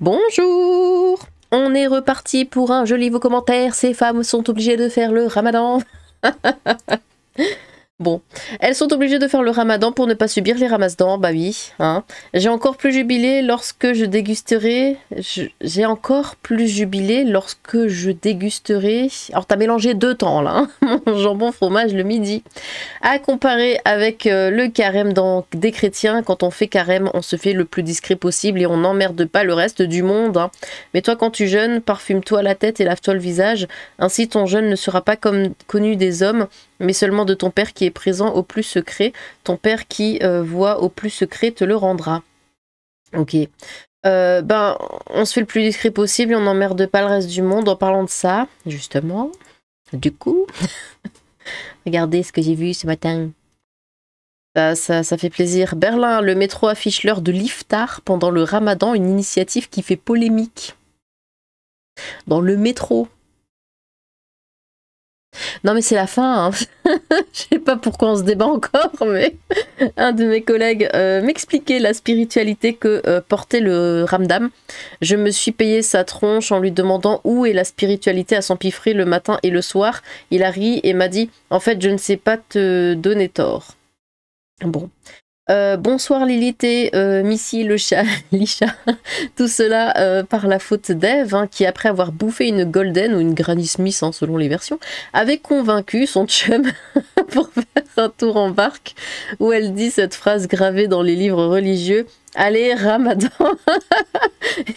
Bonjour! On est reparti pour un joli nouveau commentaire. Ces femmes sont obligées de faire le ramadan. Bon, elles sont obligées de faire le ramadan pour ne pas subir les ramasdans, bah oui. Hein. J'ai encore plus jubilé lorsque je dégusterai... J'ai encore plus jubilé lorsque je dégusterai... Alors t'as mélangé deux temps là, hein, mon jambon fromage le midi. À comparer avec le carême des chrétiens, quand on fait carême, on se fait le plus discret possible et on n'emmerde pas le reste du monde. Hein. Mais toi quand tu jeûnes, parfume-toi la tête et lave-toi le visage. Ainsi ton jeûne ne sera pas connu des hommes, mais seulement de ton Père qui est présent au plus secret. Ton Père qui voit au plus secret te le rendra. Ok. Ben, on se fait le plus discret possible et on n'emmerde pas le reste du monde. En parlant de ça, justement, du coup, regardez ce que j'ai vu ce matin. Ça fait plaisir. Berlin, le métro affiche l'heure de l'iftar pendant le ramadan, une initiative qui fait polémique. Dans le métro. Non mais c'est la fin, hein. Je sais pas pourquoi on se débat encore, mais un de mes collègues m'expliquait la spiritualité que portait le Ramdam. Je me suis payé sa tronche en lui demandant où est la spiritualité à s'empiffrer le matin et le soir. Il a ri et m'a dit « En fait, je ne sais pas te donner tort. » Bon. Bonsoir Lilith et Missy le chat, Lisha. Tout cela par la faute d'Eve, hein, qui après avoir bouffé une Golden ou une Granny Smith, hein, selon les versions, avait convaincu son chum pour faire un tour en barque où elle dit cette phrase gravée dans les livres religieux. Allez, Ramadan.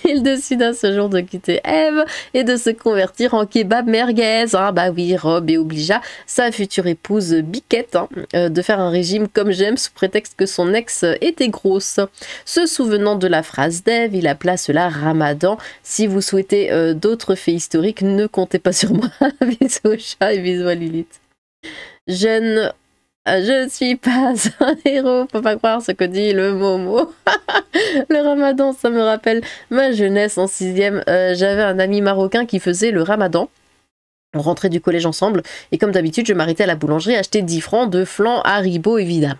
Il décida ce jour de quitter Eve et de se convertir en kebab merguez. Ah bah oui, Rob et obligea sa future épouse Biquette de faire un régime comme j'aime sous prétexte que son ex était grosse. Se souvenant de la phrase d'Eve, il appela cela Ramadan. Si vous souhaitez d'autres faits historiques, ne comptez pas sur moi. Bisous au chat et bisous à Lilith. Je ne suis pas un héros, faut pas croire ce que dit le Momo. Le ramadan, ça me rappelle ma jeunesse en 6e. J'avais un ami marocain qui faisait le ramadan. On rentrait du collège ensemble et comme d'habitude, je m'arrêtais à la boulangerie acheter 10 francs de flan Haribo évidemment.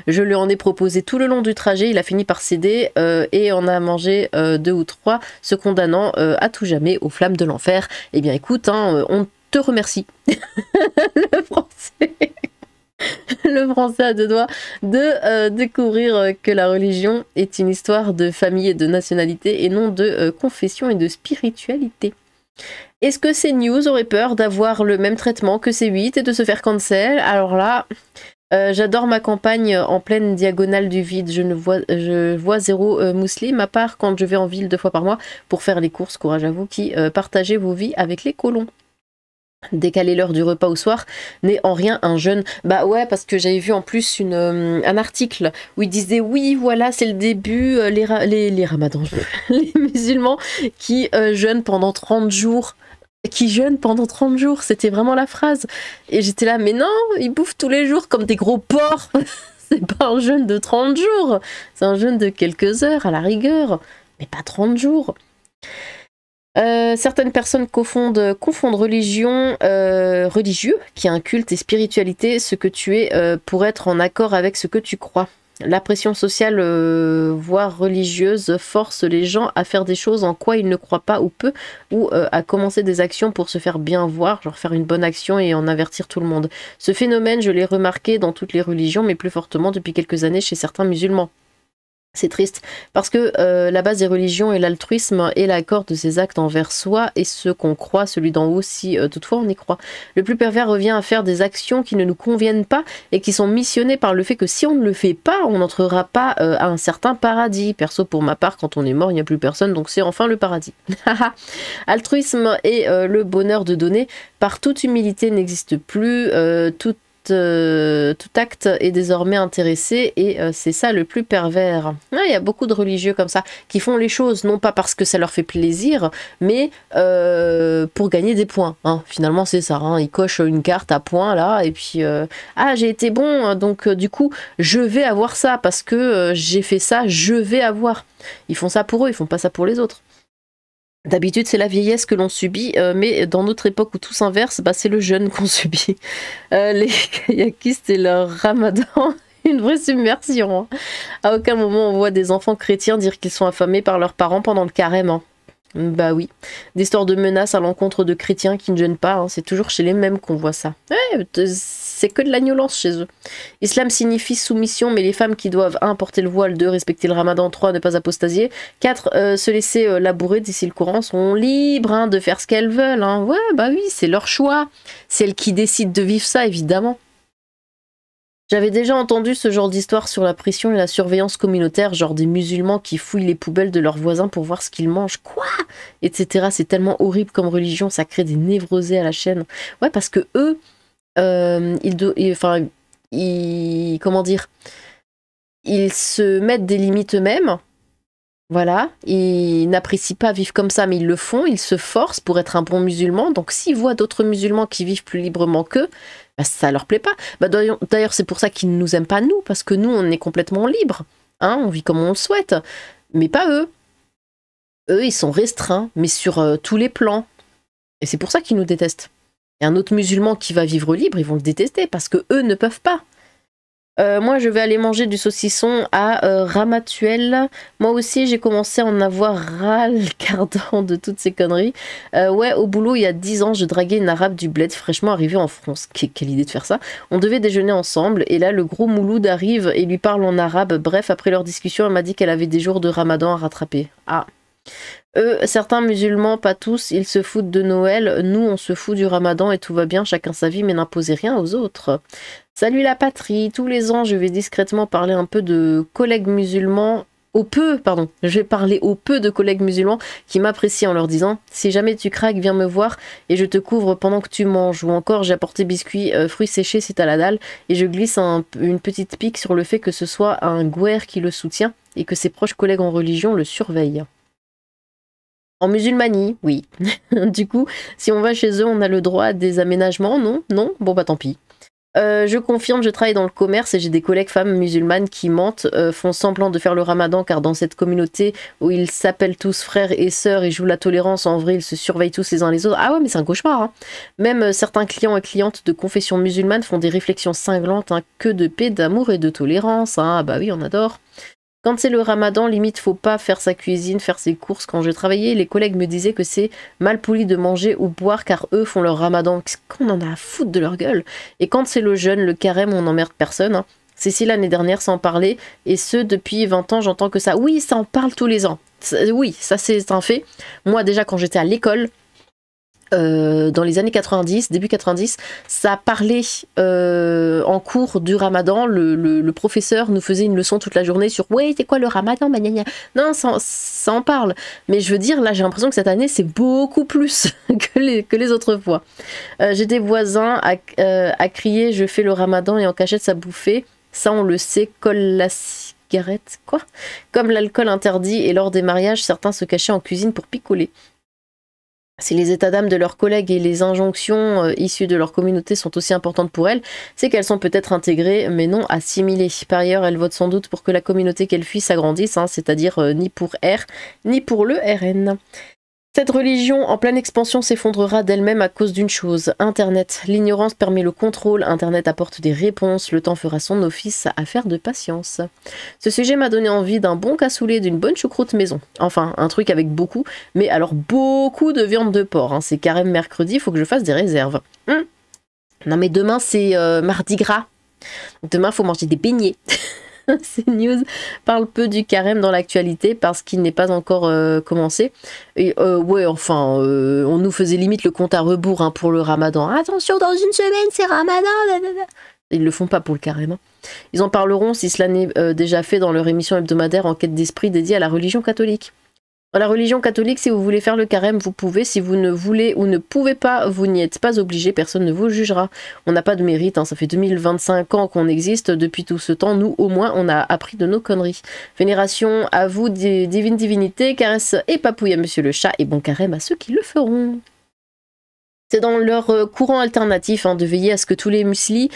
Je lui en ai proposé tout le long du trajet, il a fini par céder et en a mangé 2 ou 3, se condamnant à tout jamais aux flammes de l'enfer. Eh bien écoute, hein, on te remercie. Le français... Le français a deux doigts de découvrir que la religion est une histoire de famille et de nationalité et non de confession et de spiritualité. Est-ce que ces news auraient peur d'avoir le même traitement que ces 8 et de se faire cancel? Alors là, j'adore ma campagne en pleine diagonale du vide. Je vois zéro musulman, à part quand je vais en ville 2 fois par mois pour faire les courses. Courage à vous qui partagez vos vies avec les colons. Décaler l'heure du repas au soir n'est en rien un jeûne. Bah ouais, parce que j'avais vu en plus un article où il disait oui, voilà, c'est le début, les ramadans, les musulmans qui jeûnent pendant 30 jours. Qui jeûnent pendant 30 jours, c'était vraiment la phrase. Et j'étais là, mais non, ils bouffent tous les jours comme des gros porcs. C'est pas un jeûne de 30 jours, c'est un jeûne de quelques heures à la rigueur, mais pas 30 jours. Certaines personnes confondent religion, religieux, qui est un culte, et spiritualité, ce que tu es pour être en accord avec ce que tu crois. La pression sociale, voire religieuse, force les gens à faire des choses en quoi ils ne croient pas ou peu, ou à commencer des actions pour se faire bien voir, genre faire une bonne action et en avertir tout le monde. Ce phénomène, je l'ai remarqué dans toutes les religions, mais plus fortement depuis quelques années chez certains musulmans. C'est triste, parce que la base des religions est l'altruisme et l'accord de ses actes envers soi et ce qu'on croit, celui d'en haut si toutefois on y croit. Le plus pervers revient à faire des actions qui ne nous conviennent pas et qui sont missionnées par le fait que si on ne le fait pas, on n'entrera pas à un certain paradis. Perso, pour ma part, quand on est mort, il n'y a plus personne, donc c'est enfin le paradis. Altruisme et le bonheur de donner, par toute humilité, n'existe plus, tout acte est désormais intéressé et c'est ça le plus pervers. Il y a beaucoup de religieux comme ça qui font les choses non pas parce que ça leur fait plaisir mais pour gagner des points. Hein. Finalement c'est ça, hein. Ils cochent une carte à points là et puis ah j'ai été bon donc du coup je vais avoir ça parce que j'ai fait ça, je vais avoir. Ils font ça pour eux, ils font pas ça pour les autres. D'habitude, c'est la vieillesse que l'on subit, mais dans notre époque où tout s'inverse, bah, c'est le jeûne qu'on subit. Les kayakistes et leur ramadan une vraie submersion. Hein. À aucun moment on voit des enfants chrétiens dire qu'ils sont affamés par leurs parents pendant le carême. Hein. Bah oui. Des histoires de menaces à l'encontre de chrétiens qui ne gênent pas. Hein. C'est toujours chez les mêmes qu'on voit ça. Ouais, c'est que de l'agnoloance chez eux. Islam signifie soumission, mais les femmes qui doivent 1. Porter le voile, 2. Respecter le ramadan, 3. Ne pas apostasier, 4. Se laisser labourer d'ici le Coran sont libres hein, de faire ce qu'elles veulent. Hein. Ouais, bah oui, c'est leur choix. C'est elles qui décident de vivre ça, évidemment. J'avais déjà entendu ce genre d'histoire sur la pression et la surveillance communautaire, genre des musulmans qui fouillent les poubelles de leurs voisins pour voir ce qu'ils mangent, quoi etc. C'est tellement horrible comme religion, ça crée des névrosés à la chaîne. Ouais, parce que eux, comment dire, ils se mettent des limites eux-mêmes. Voilà, ils n'apprécient pas vivre comme ça, mais ils le font, ils se forcent pour être un bon musulman. Donc s'ils voient d'autres musulmans qui vivent plus librement qu'eux, bah, ça leur plaît pas. Bah, d'ailleurs, c'est pour ça qu'ils ne nous aiment pas nous, parce que nous, on est complètement libres. Hein, on vit comme on le souhaite, mais pas eux. Eux, ils sont restreints, mais sur tous les plans. Et c'est pour ça qu'ils nous détestent. Et un autre musulman qui va vivre libre, ils vont le détester, parce que eux ne peuvent pas. Moi, je vais aller manger du saucisson à Ramatuelle. Moi aussi, j'ai commencé à en avoir ras le cardan de toutes ces conneries. Ouais, au boulot, il y a 10 ans, je draguais une arabe du bled fraîchement arrivée en France. Quelle idée de faire ça. On devait déjeuner ensemble, et là, le gros Mouloud arrive et lui parle en arabe. Bref, après leur discussion, elle m'a dit qu'elle avait des jours de ramadan à rattraper. Ah. Certains musulmans, pas tous, ils se foutent de Noël. Nous, on se fout du ramadan et tout va bien, chacun sa vie, mais n'imposez rien aux autres. Salut la patrie, tous les ans je vais discrètement parler un peu de collègues musulmans, je vais parler au peu de collègues musulmans qui m'apprécient en leur disant « Si jamais tu craques, viens me voir et je te couvre pendant que tu manges » ou encore « J'ai apporté biscuits, fruits séchés si t'as la dalle » et je glisse une petite pique sur le fait que ce soit un gouer qui le soutient et que ses proches collègues en religion le surveillent. En musulmanie, oui. Du coup, si on va chez eux, on a le droit à des aménagements, non? Non? Bon bah tant pis. Je confirme, je travaille dans le commerce et j'ai des collègues femmes musulmanes qui mentent, font semblant de faire le ramadan car dans cette communauté où ils s'appellent tous frères et sœurs et jouent la tolérance, en vrai ils se surveillent tous les uns les autres. Ah ouais mais c'est un cauchemar hein. Même certains clients et clientes de confession musulmane font des réflexions cinglantes, hein, que de paix, d'amour et de tolérance, hein. Ah bah oui on adore. Quand c'est le ramadan, limite, faut pas faire sa cuisine, faire ses courses. Quand je travaillais, les collègues me disaient que c'est mal poli de manger ou boire car eux font leur ramadan. Qu'est-ce qu'on en a à foutre de leur gueule? Et quand c'est le jeûne, le carême, on n'emmerde personne. Hein. Cécile, l'année dernière, s'en parlait. Et ce, depuis 20 ans, j'entends que ça. Oui, ça en parle tous les ans. Oui, ça c'est un fait. Moi, déjà, quand j'étais à l'école, dans les années 90, début 90, ça parlait en cours du ramadan, le professeur nous faisait une leçon toute la journée sur « Ouais, c'est quoi le ramadan ?» Non, ça en parle. Mais je veux dire, là, j'ai l'impression que cette année, c'est beaucoup plus que les autres fois. J'ai des voisins à crier « Je fais le ramadan » et en cachette, ça bouffait. Ça, on le sait, colle la cigarette, quoi. Comme l'alcool interdit et lors des mariages, certains se cachaient en cuisine pour picoler. Si les états d'âme de leurs collègues et les injonctions issues de leur communauté sont aussi importantes pour elles, c'est qu'elles sont peut-être intégrées, mais non assimilées. Par ailleurs, elles votent sans doute pour que la communauté qu'elles fuient s'agrandisse, hein, c'est-à-dire ni pour R, ni pour le RN. Cette religion en pleine expansion s'effondrera d'elle-même à cause d'une chose, Internet. L'ignorance permet le contrôle, Internet apporte des réponses, le temps fera son office, affaire de patience. Ce sujet m'a donné envie d'un bon cassoulet, d'une bonne choucroute maison. Enfin, un truc avec beaucoup, mais alors beaucoup de viande de porc. Hein. C'est carême mercredi, faut que je fasse des réserves. Non mais demain c'est mardi gras. Demain faut manger des beignets. Ces news parlent peu du carême dans l'actualité parce qu'il n'est pas encore commencé. Et ouais, enfin, on nous faisait limite le compte à rebours hein, pour le ramadan. Attention, dans une semaine, c'est ramadan. Ils le font pas pour le carême. Hein. Ils en parleront si cela n'est déjà fait dans leur émission hebdomadaire Enquête d'esprit dédiée à la religion catholique. Dans la religion catholique, si vous voulez faire le carême, vous pouvez. Si vous ne voulez ou ne pouvez pas, vous n'y êtes pas obligé. Personne ne vous jugera. On n'a pas de mérite. Hein. Ça fait 2025 ans qu'on existe. Depuis tout ce temps, nous, au moins, on a appris de nos conneries. Vénération à vous, divine divinité. Caresse et papouille à monsieur le chat. Et bon carême à ceux qui le feront. C'est dans leur courant alternatif hein, de veiller à ce que tous les mueslis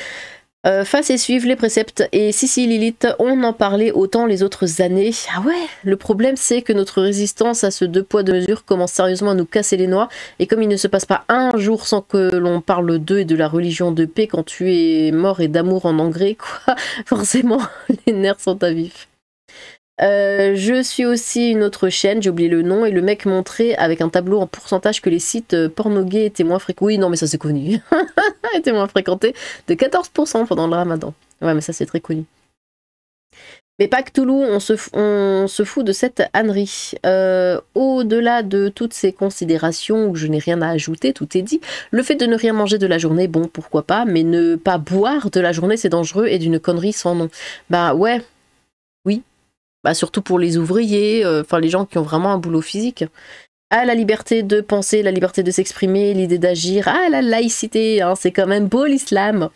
Face et suivre les préceptes. Et si Lilith, on en parlait autant les autres années. Ah ouais, le problème c'est que notre résistance à ce 2 poids 2 mesures commence sérieusement à nous casser les noix. Et comme il ne se passe pas un jour sans que l'on parle d'eux et de la religion de paix quand tu es mort et d'amour en engrais, quoi, forcément les nerfs sont à vif. Je suis aussi une autre chaîne, j'ai oublié le nom, et le mec montrait avec un tableau en pourcentage que les sites porno gays étaient moins fréquentés. Oui, non, mais ça c'est connu. étaient moins fréquentés de 14% pendant le ramadan. Ouais, mais ça c'est très connu. Mais pas que Toulouse, on se fout de cette ânerie. Au-delà de toutes ces considérations où je n'ai rien à ajouter, tout est dit. Le fait de ne rien manger de la journée, bon, pourquoi pas, mais ne pas boire de la journée, c'est dangereux et d'une connerie sans nom. Bah ouais, oui. Bah surtout pour les ouvriers, enfin les gens qui ont vraiment un boulot physique. Ah, la liberté de penser, la liberté de s'exprimer, l'idée d'agir. Ah, la laïcité, hein, c'est quand même beau l'islam.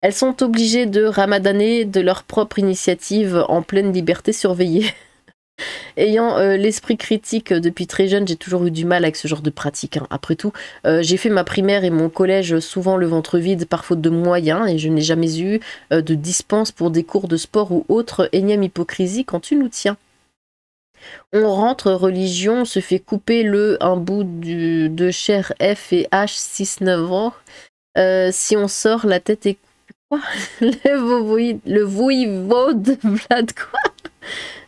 Elles sont obligées de ramadaner de leur propre initiative en pleine liberté surveillée. Ayant l'esprit critique depuis très jeune, j'ai toujours eu du mal avec ce genre de pratique. Hein. Après tout, j'ai fait ma primaire et mon collège souvent le ventre vide par faute de moyens et je n'ai jamais eu de dispense pour des cours de sport ou autre énième hypocrisie quand tu nous tiens. On rentre religion, se fait couper un bout de chair F et H 6-9 ans. Si on sort, la tête est quoi? Le voïvode Vlad quoi?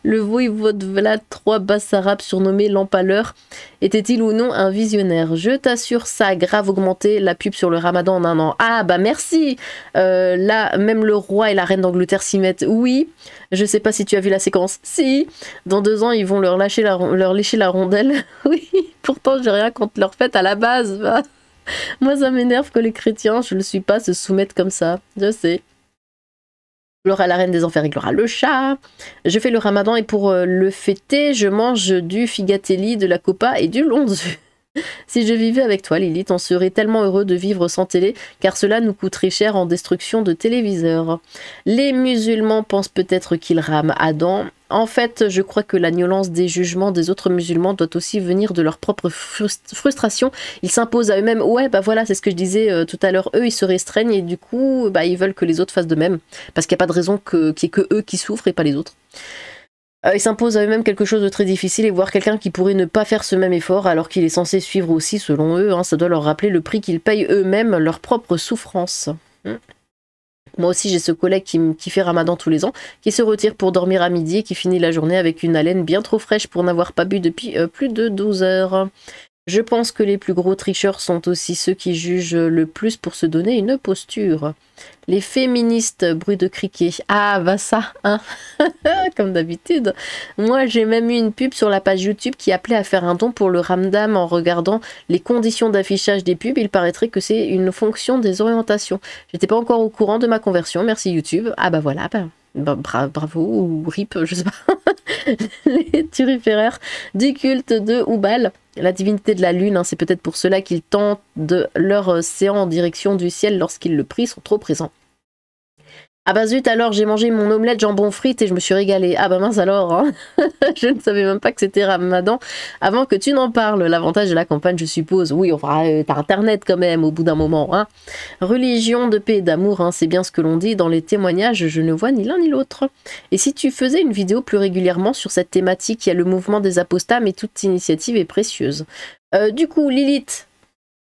Le voïvode Vlad III Bassarab surnommé l'empaleur était-il ou non un visionnaire? Je t'assure, ça a grave augmenté la pub sur le ramadan en un an. Ah bah merci. Là, même le roi et la reine d'Angleterre s'y mettent. Oui, je sais pas si tu as vu la séquence. Si, dans 2 ans, ils vont leur lécher la rondelle. Oui, pourtant j'ai rien contre leur fête à la base. Bah. Moi ça m'énerve que les chrétiens, je le suis pas, se soumettent comme ça. Je sais. Gloire à la reine des enfers et gloire à le chat. Je fais le ramadan et pour le fêter, je mange du figatelli, de la copa et du lonzu. Si je vivais avec toi, Lilith, on serait tellement heureux de vivre sans télé, car cela nous coûterait cher en destruction de téléviseurs. Les musulmans pensent peut-être qu'ils rament Adam. En fait, je crois que la violence des jugements des autres musulmans doit aussi venir de leur propre frustration. Ils s'imposent à eux-mêmes. Ouais, bah voilà, c'est ce que je disais tout à l'heure. Eux, ils se restreignent et du coup, bah, ils veulent que les autres fassent de même. Parce qu'il n'y a pas de raison qu'il n'y ait que eux qui souffrent et pas les autres. Ils s'imposent à eux-mêmes quelque chose de très difficile et voir quelqu'un qui pourrait ne pas faire ce même effort alors qu'il est censé suivre aussi selon eux, hein, ça doit leur rappeler le prix qu'ils payent eux-mêmes, leur propre souffrance. Moi aussi j'ai ce collègue qui fait ramadan tous les ans, qui se retire pour dormir à midi et qui finit la journée avec une haleine bien trop fraîche pour n'avoir pas bu depuis plus de 12 heures. Je pense que les plus gros tricheurs sont aussi ceux qui jugent le plus pour se donner une posture. Les féministes, bruit de criquet. Ah, bah ça, hein. Comme d'habitude. Moi, j'ai même eu une pub sur la page YouTube qui appelait à faire un don pour le Ramadan en regardant les conditions d'affichage des pubs. Il paraîtrait que c'est une fonction des orientations. J'étais pas encore au courant de ma conversion. Merci YouTube. Ah bah voilà, bravo ou RIP, je sais pas. Les turiféraires du culte de Oubal, la divinité de la lune, hein, c'est peut-être pour cela qu'ils tentent de leur océan en direction du ciel lorsqu'ils le prient, sont trop présents. Ah bah zut, alors j'ai mangé mon omelette jambon frites et je me suis régalée. Ah bah mince alors, hein. Je ne savais même pas que c'était Ramadan avant que tu n'en parles. L'avantage de la campagne, je suppose. Oui, enfin, t'as internet quand même au bout d'un moment. Hein. Religion de paix et d'amour, hein, c'est bien ce que l'on dit dans les témoignages, je ne vois ni l'un ni l'autre. Et si tu faisais une vidéo plus régulièrement sur cette thématique, il y a le mouvement des apostats, mais toute initiative est précieuse. Du coup, Lilith,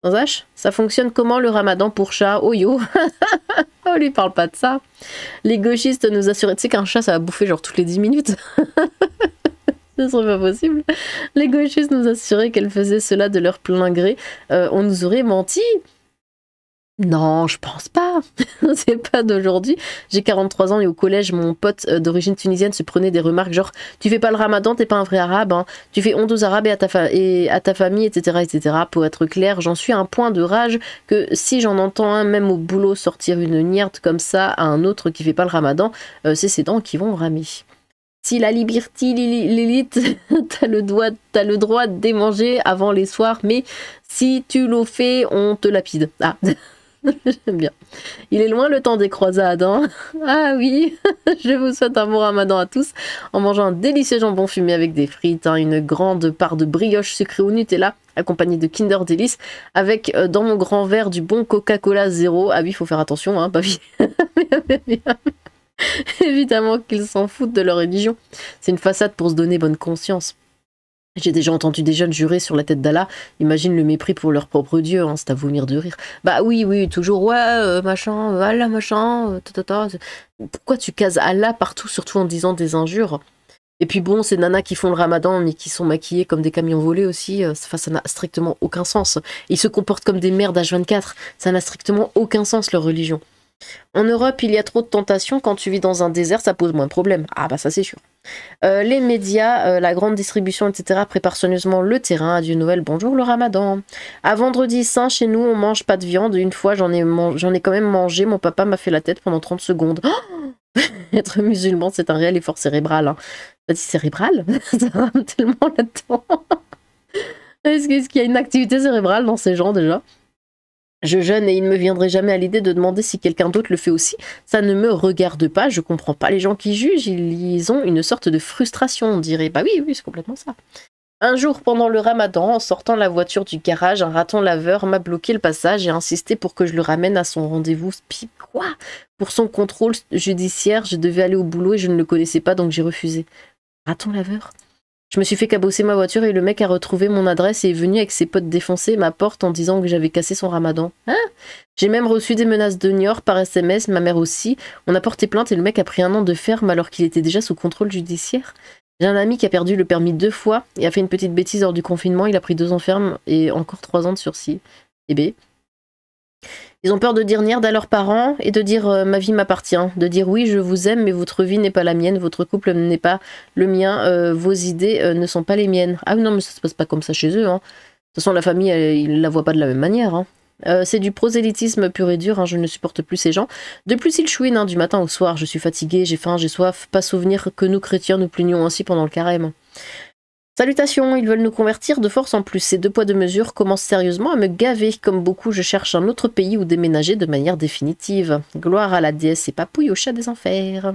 sans H, ça fonctionne comment le ramadan pour chat? Oh yo. On lui parle pas de ça. Les gauchistes nous assuraient... Tu sais qu'un chat ça va bouffer genre toutes les 10 minutes. Ce serait pas possible. Les gauchistes nous assuraient qu'elles faisaient cela de leur plein gré. On nous aurait menti. Non, je pense pas. C'est pas d'aujourd'hui. J'ai 43 ans et au collège, mon pote d'origine tunisienne se prenait des remarques genre « Tu fais pas le ramadan, t'es pas un vrai arabe. Hein. Tu fais honte aux arabes et à ta famille, etc. etc. » Pour être clair, j'en suis à un point de rage que si j'en entends un, même au boulot, sortir une nierde comme ça à un autre qui fait pas le ramadan, c'est ses dents qui vont ramer. Si la liberté, l'élite, t'as le droit de démanger avant les soirs, mais si tu le fais, on te lapide. Ah j'aime bien. Il est loin le temps des croisades, hein. Ah oui, je vous souhaite un bon ramadan à tous, en mangeant un délicieux jambon fumé avec des frites, hein, une grande part de brioche sucrée au Nutella, accompagné de Kinder Delice, avec dans mon grand verre du bon Coca-Cola zéro. Ah oui, il faut faire attention, hein, pas vite. Évidemment qu'ils s'en foutent de leur religion. C'est une façade pour se donner bonne conscience. J'ai déjà entendu des jeunes jurer sur la tête d'Allah. Imagine le mépris pour leur propre Dieu, hein, c'est à vomir de rire. Bah oui, toujours, ouais, machin, Allah, machin, Pourquoi tu cases Allah partout, surtout en disant des injures? Et puis bon, ces nanas qui font le ramadan, mais qui sont maquillées comme des camions volés aussi, ça n'a strictement aucun sens. Ils se comportent comme des merdes H24, ça n'a strictement aucun sens leur religion. En Europe, il y a trop de tentations. Quand tu vis dans un désert, ça pose moins de problèmes. Ah bah ça c'est sûr. Les médias, la grande distribution, etc. préparent soigneusement le terrain. Adieu Noël, bonjour le ramadan. À vendredi saint, chez nous, on mange pas de viande. Une fois, j'en ai quand même mangé. Mon papa m'a fait la tête pendant 30 secondes. Oh être musulman, c'est un réel effort cérébral. Hein. T'as dit cérébral? Ça rame tellement là-dedans. Est-ce qu'il y a une activité cérébrale dans ces gens déjà? Je jeûne et il ne me viendrait jamais à l'idée de demander si quelqu'un d'autre le fait aussi. Ça ne me regarde pas, je comprends pas les gens qui jugent, ils ont une sorte de frustration, on dirait. Bah oui, c'est complètement ça. Un jour, pendant le ramadan, en sortant la voiture du garage, un raton laveur m'a bloqué le passage et insisté pour que je le ramène à son rendez-vous. Quoi? Pour son contrôle judiciaire, je devais aller au boulot et je ne le connaissais pas, donc j'ai refusé. Raton laveur? Je me suis fait cabosser ma voiture et le mec a retrouvé mon adresse et est venu avec ses potes défoncer ma porte en disant que j'avais cassé son ramadan. Hein? J'ai même reçu des menaces de Niort par SMS, ma mère aussi. On a porté plainte et le mec a pris 1 an de ferme alors qu'il était déjà sous contrôle judiciaire. J'ai un ami qui a perdu le permis 2 fois et a fait une petite bêtise lors du confinement. Il a pris 2 ans ferme et encore 3 ans de sursis. Eh ben. Ils ont peur de dire merde à leurs parents et de dire ma vie m'appartient, de dire oui je vous aime mais votre vie n'est pas la mienne, votre couple n'est pas le mien, vos idées ne sont pas les miennes. Ah non mais ça se passe pas comme ça chez eux. Hein. De toute façon la famille ils la voient pas de la même manière. Hein. C'est du prosélytisme pur et dur, hein, je ne supporte plus ces gens. De plus ils chouinent du matin au soir, je suis fatiguée, j'ai faim, j'ai soif, pas souvenir que nous chrétiens nous plaignions ainsi pendant le carême. Salutations, ils veulent nous convertir de force en plus. Ces 2 poids 2 mesures commencent sérieusement à me gaver. Comme beaucoup, je cherche un autre pays où déménager de manière définitive. Gloire à la déesse et papouille au chat des enfers.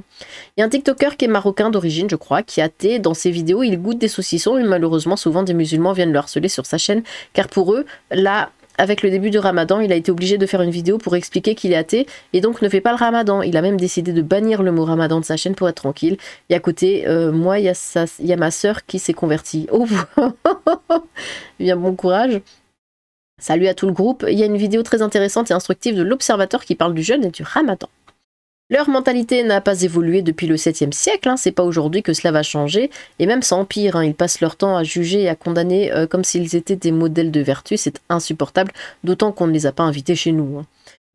Il y a un TikToker qui est marocain d'origine, je crois, qui est athée. Dans ses vidéos, il goûte des saucissons et malheureusement, souvent des musulmans viennent le harceler sur sa chaîne. Car pour eux, là... Avec le début du ramadan, il a été obligé de faire une vidéo pour expliquer qu'il est athée et donc ne fait pas le ramadan. Il a même décidé de bannir le mot ramadan de sa chaîne pour être tranquille. Et à côté, moi, il y a ma sœur qui s'est convertie. Oh, bien bon courage. Salut à tout le groupe. Il y a une vidéo très intéressante et instructive de l'Observateur qui parle du jeûne et du ramadan. Leur mentalité n'a pas évolué depuis le 7e siècle, hein, c'est pas aujourd'hui que cela va changer, et même ça empire, hein, ils passent leur temps à juger et à condamner comme s'ils étaient des modèles de vertu, c'est insupportable, d'autant qu'on ne les a pas invités chez nous. Hein.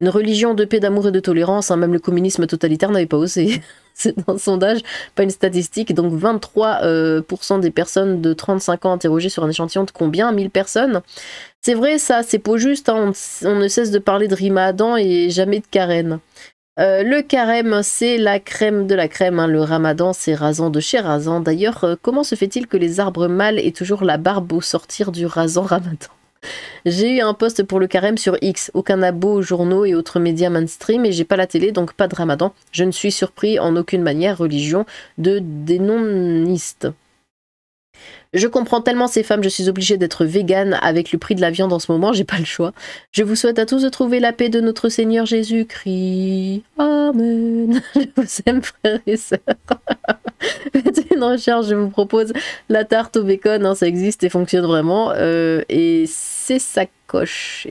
Une religion de paix, d'amour et de tolérance, hein, même le communisme totalitaire n'avait pas osé. C'est un sondage, pas une statistique, donc 23% des personnes de 35 ans interrogées sur un échantillon de combien? 1000 personnes. C'est vrai ça, c'est pas juste, hein, on ne cesse de parler de Ramadan et jamais de carême. Le carême, c'est la crème de la crème. Hein. Le ramadan, c'est rasant de chez rasant. D'ailleurs, comment se fait-il que les arbres mâles aient toujours la barbe au sortir du rasant ramadan? J'ai eu un post pour le carême sur X. Aucun abo aux journaux et autres médias mainstream et j'ai pas la télé, donc pas de ramadan. Je ne suis surpris en aucune manière, religion de dénonistes. Je comprends tellement ces femmes, je suis obligée d'être végane avec le prix de la viande en ce moment, j'ai pas le choix. Je vous souhaite à tous de trouver la paix de notre Seigneur Jésus-Christ. Amen. Je vous aime frères et sœurs. Faites une recherche, je vous propose la tarte au bacon, hein, ça existe et fonctionne vraiment. Et c'est sa coche.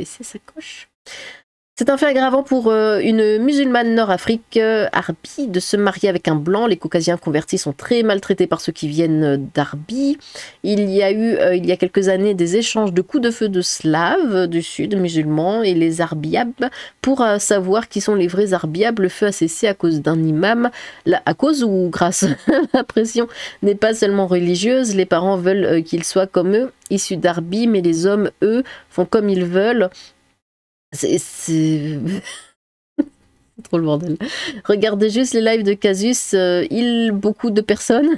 C'est un fait aggravant pour une musulmane nord-afrique, Arbi, de se marier avec un blanc. Les caucasiens convertis sont très maltraités par ceux qui viennent d'Arbi. Il y a eu, il y a quelques années, des échanges de coups de feu de slaves du sud, musulmans, et les Arbiabes. Pour savoir qui sont les vrais Arbiabes, le feu a cessé à cause d'un imam. À cause ou grâce? La pression n'est pas seulement religieuse. Les parents veulent qu'ils soient comme eux, issus d'Arbi, mais les hommes, eux, font comme ils veulent. C'est trop le bordel. Regardez juste les lives de Casus, beaucoup de personnes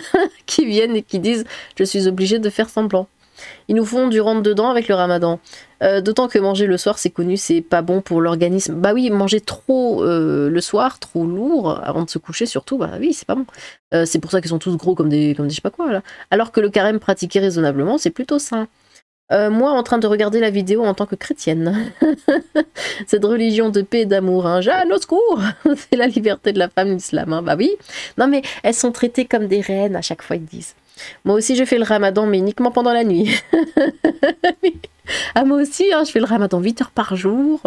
qui viennent et qui disent « Je suis obligée de faire semblant ». Ils nous font du rentre-dedans avec le ramadan. D'autant que manger le soir, c'est connu, c'est pas bon pour l'organisme. Bah oui, manger trop le soir, trop lourd, avant de se coucher surtout, bah oui, c'est pas bon. C'est pour ça qu'ils sont tous gros comme des je sais pas quoi, là. Alors que le carême pratiqué raisonnablement, c'est plutôt sain. Moi, en train de regarder la vidéo en tant que chrétienne. Cette religion de paix et d'amour, hein. Jeanne, au secours. C'est la liberté de la femme, l'islam, hein. Bah oui. Non mais elles sont traitées comme des reines à chaque fois, ils disent. Moi aussi, je fais le ramadan, mais uniquement pendant la nuit. Ah, moi aussi, hein, je fais le ramadan 8 heures par jour.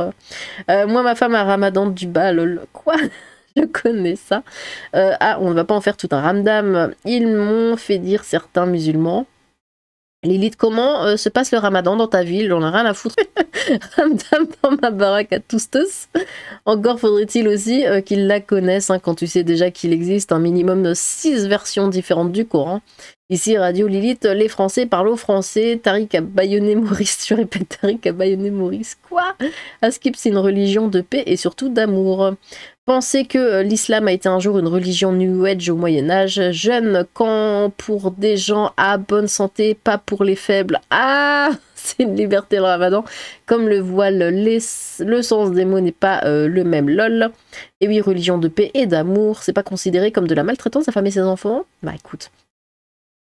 Moi, ma femme a un ramadan du bas, lol. Quoi? Je connais ça. Ah, on ne va pas en faire tout un ramdam. Ils m'ont fait dire certains musulmans. Lilith, comment se passe le ramadan dans ta ville? On a rien à foutre. Ramdam dans ma baraque à tous. Encore faudrait-il aussi qu'ils la connaissent, hein, quand tu sais déjà qu'il existe un minimum de 6 versions différentes du Coran. Ici, Radio Lilith, les Français parlent au français. Tariq a bâillonné Maurice. Tu répètes, Tariq a bâillonné Maurice. Quoi? Askip, c'est une religion de paix et surtout d'amour. Pensez que l'islam a été un jour une religion New Age au Moyen-Âge. Jeune quand pour des gens à bonne santé, pas pour les faibles. Ah, c'est une liberté le ramadan. Comme le voile, le sens des mots n'est pas le même, lol. Et oui, religion de paix et d'amour, c'est pas considéré comme de la maltraitance à femme et ses enfants? Bah écoute.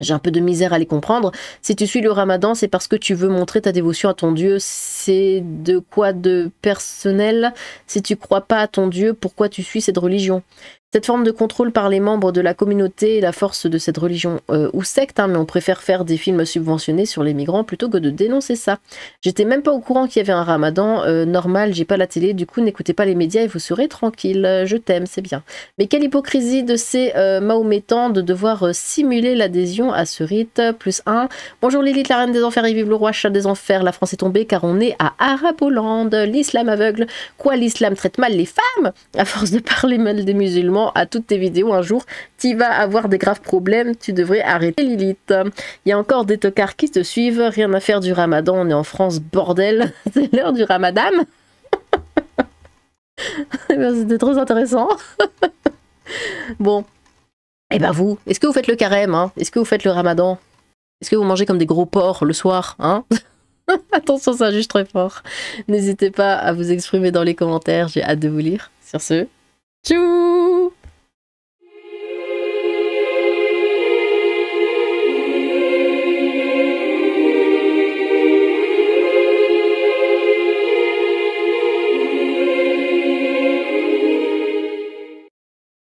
J'ai un peu de misère à les comprendre. Si tu suis le ramadan, c'est parce que tu veux montrer ta dévotion à ton Dieu. C'est de quoi de personnel? Si tu crois pas à ton Dieu, pourquoi tu suis cette religion? Cette forme de contrôle par les membres de la communauté est la force de cette religion ou secte, hein, mais on préfère faire des films subventionnés sur les migrants plutôt que de dénoncer ça. J'étais même pas au courant qu'il y avait un ramadan normal, j'ai pas la télé, du coup n'écoutez pas les médias et vous serez tranquille. Je t'aime, c'est bien. Mais quelle hypocrisie de ces mahométans de devoir simuler l'adhésion à ce rite. Plus 1. Bonjour Lilith, la reine des enfers, et vive le roi chat des enfers. La France est tombée car on est à Araboland. L'islam aveugle. Quoi, l'islam traite mal les femmes? À force de parler mal des musulmans à toutes tes vidéos, un jour, tu vas avoir des graves problèmes. Tu devrais arrêter Lilith. Il y a encore des tocards qui te suivent. Rien à faire du ramadan. On est en France, bordel. C'est l'heure du ramadan. C'était trop intéressant. Bon. Et ben vous, est-ce que vous faites le carême, hein? Est-ce que vous faites le ramadan? Est-ce que vous mangez comme des gros porcs le soir, hein? Attention, ça juge très fort. N'hésitez pas à vous exprimer dans les commentaires, j'ai hâte de vous lire. Sur ce, tchou!